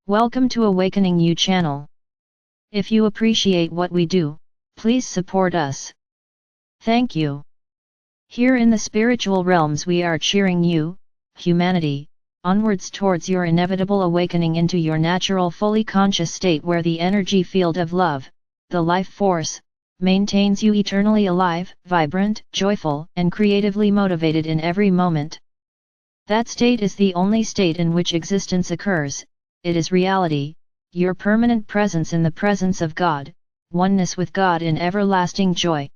Welcome to Awakening You channel. If you appreciate what we do, please support us. Thank you. Here in the spiritual realms we are cheering you, humanity, onwards towards your inevitable awakening into your natural fully conscious state where the energy field of love, the life force, maintains you eternally alive, vibrant, joyful, and creatively motivated in every moment. That state is the only state in which existence occurs. It is reality, your permanent presence in the presence of God, oneness with God in everlasting joy.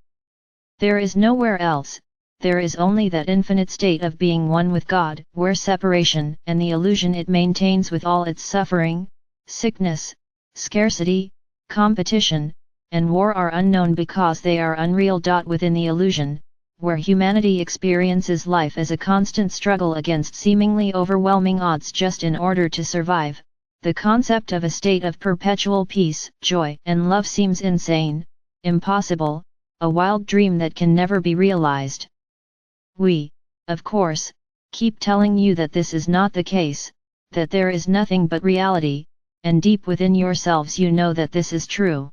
There is nowhere else, there is only that infinite state of being one with God, where separation and the illusion it maintains with all its suffering, sickness, scarcity, competition, and war are unknown because they are unreal. Within the illusion, where humanity experiences life as a constant struggle against seemingly overwhelming odds just in order to survive, the concept of a state of perpetual peace, joy, and love seems insane, impossible, a wild dream that can never be realized. We, of course, keep telling you that this is not the case, that there is nothing but reality, and deep within yourselves you know that this is true.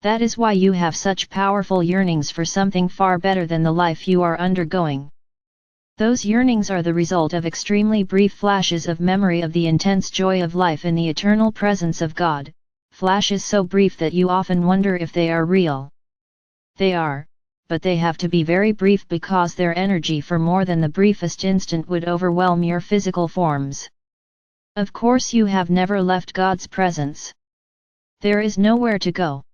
That is why you have such powerful yearnings for something far better than the life you are undergoing. Those yearnings are the result of extremely brief flashes of memory of the intense joy of life in the eternal presence of God, flashes so brief that you often wonder if they are real. They are, but they have to be very brief because their energy for more than the briefest instant would overwhelm your physical forms. Of course you have never left God's presence. There is nowhere to go.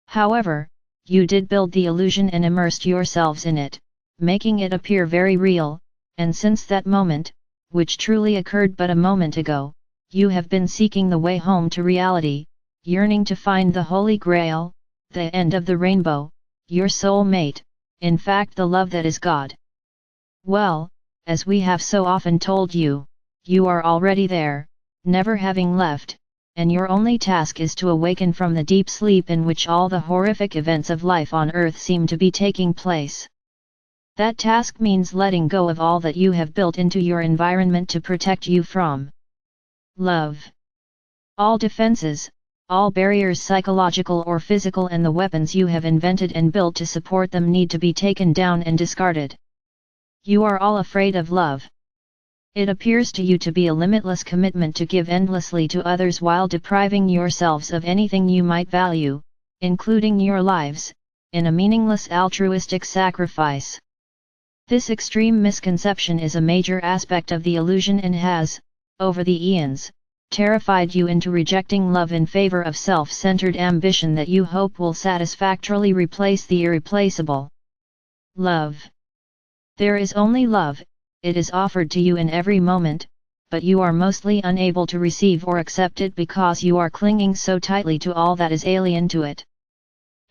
However, you did build the illusion and immersed yourselves in it, making it appear very real, and since that moment, which truly occurred but a moment ago, you have been seeking the way home to reality, yearning to find the Holy Grail, the end of the rainbow, your soul mate, in fact the love that is God. Well, as we have so often told you, you are already there, never having left, and your only task is to awaken from the deep sleep in which all the horrific events of life on earth seem to be taking place. That task means letting go of all that you have built into your environment to protect you from love. All defenses, all barriers, psychological or physical, and the weapons you have invented and built to support them need to be taken down and discarded. You are all afraid of love. It appears to you to be a limitless commitment to give endlessly to others while depriving yourselves of anything you might value, including your lives, in a meaningless altruistic sacrifice. This extreme misconception is a major aspect of the illusion and has, over the eons, terrified you into rejecting love in favor of self-centered ambition that you hope will satisfactorily replace the irreplaceable love. There is only love. It is offered to you in every moment, but you are mostly unable to receive or accept it because you are clinging so tightly to all that is alien to it.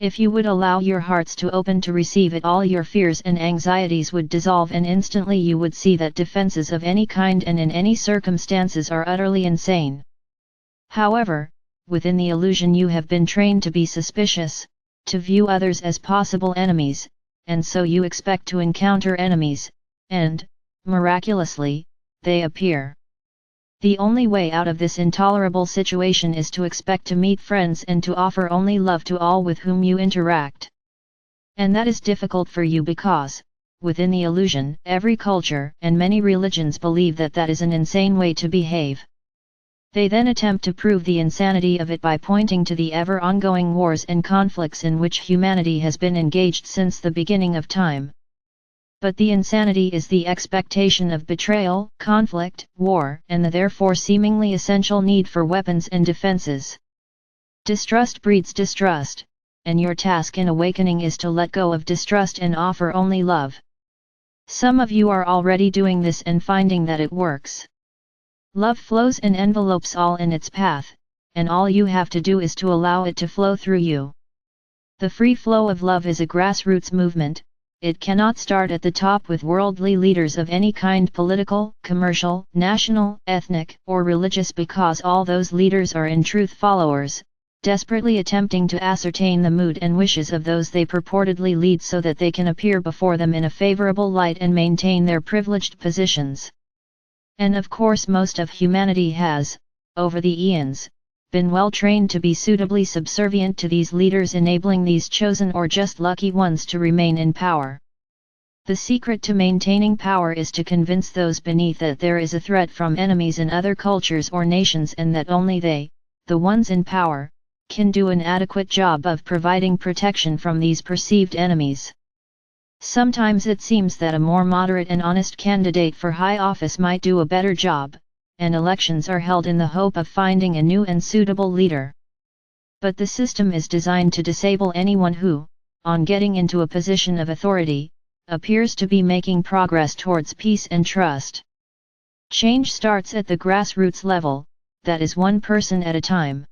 If you would allow your hearts to open to receive it, all your fears and anxieties would dissolve, and instantly you would see that defenses of any kind and in any circumstances are utterly insane. However, within the illusion you have been trained to be suspicious, to view others as possible enemies, and so you expect to encounter enemies, and, miraculously, they appear. The only way out of this intolerable situation is to expect to meet friends and to offer only love to all with whom you interact. And that is difficult for you because, within the illusion, every culture and many religions believe that that is an insane way to behave. They then attempt to prove the insanity of it by pointing to the ever-ongoing wars and conflicts in which humanity has been engaged since the beginning of time. But the insanity is the expectation of betrayal, conflict, war, and the therefore seemingly essential need for weapons and defenses. Distrust breeds distrust, and your task in awakening is to let go of distrust and offer only love. Some of you are already doing this and finding that it works. Love flows and envelopes all in its path, and all you have to do is to allow it to flow through you. The free flow of love is a grassroots movement. It cannot start at the top with worldly leaders of any kind, political, commercial, national, ethnic, or religious, because all those leaders are in truth followers, desperately attempting to ascertain the mood and wishes of those they purportedly lead so that they can appear before them in a favorable light and maintain their privileged positions. And of course most of humanity has, over the eons, been well trained to be suitably subservient to these leaders, enabling these chosen or just lucky ones to remain in power. The secret to maintaining power is to convince those beneath that there is a threat from enemies in other cultures or nations, and that only they, the ones in power, can do an adequate job of providing protection from these perceived enemies. Sometimes it seems that a more moderate and honest candidate for high office might do a better job, and elections are held in the hope of finding a new and suitable leader. But the system is designed to disable anyone who, on getting into a position of authority, appears to be making progress towards peace and trust. Change starts at the grassroots level, that is one person at a time.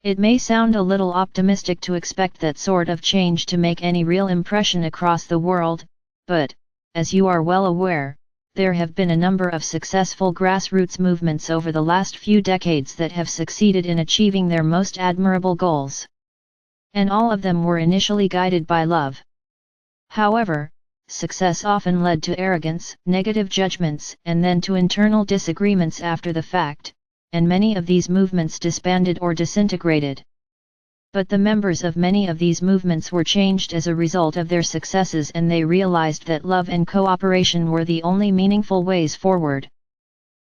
It may sound a little optimistic to expect that sort of change to make any real impression across the world, but, as you are well aware, there have been a number of successful grassroots movements over the last few decades that have succeeded in achieving their most admirable goals. And all of them were initially guided by love. However, success often led to arrogance, negative judgments, and then to internal disagreements after the fact, and many of these movements disbanded or disintegrated. But the members of many of these movements were changed as a result of their successes, and they realized that love and cooperation were the only meaningful ways forward.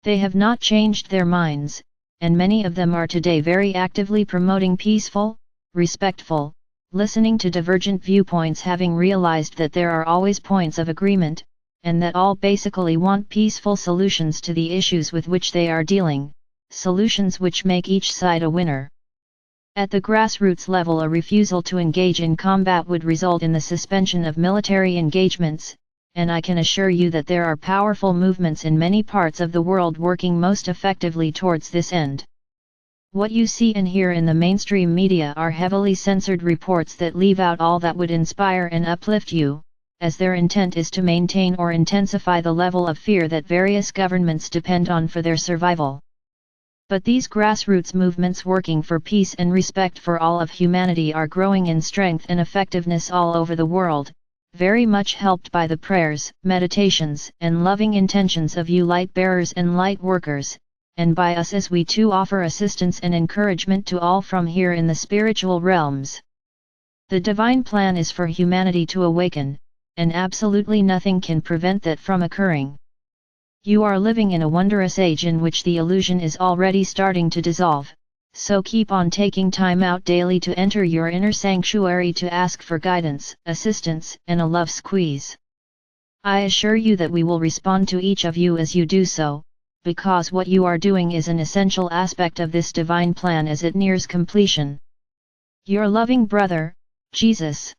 They have not changed their minds, and many of them are today very actively promoting peaceful, respectful, listening to divergent viewpoints, having realized that there are always points of agreement, and that all basically want peaceful solutions to the issues with which they are dealing, solutions which make each side a winner. At the grassroots level, a refusal to engage in combat would result in the suspension of military engagements, and I can assure you that there are powerful movements in many parts of the world working most effectively towards this end. What you see and hear in the mainstream media are heavily censored reports that leave out all that would inspire and uplift you, as their intent is to maintain or intensify the level of fear that various governments depend on for their survival. But these grassroots movements working for peace and respect for all of humanity are growing in strength and effectiveness all over the world, very much helped by the prayers, meditations, and loving intentions of you light bearers and light workers, and by us as we too offer assistance and encouragement to all from here in the spiritual realms. The divine plan is for humanity to awaken, and absolutely nothing can prevent that from occurring. You are living in a wondrous age in which the illusion is already starting to dissolve, so keep on taking time out daily to enter your inner sanctuary to ask for guidance, assistance, and a love squeeze. I assure you that we will respond to each of you as you do so, because what you are doing is an essential aspect of this divine plan as it nears completion. Your loving brother, Jesus.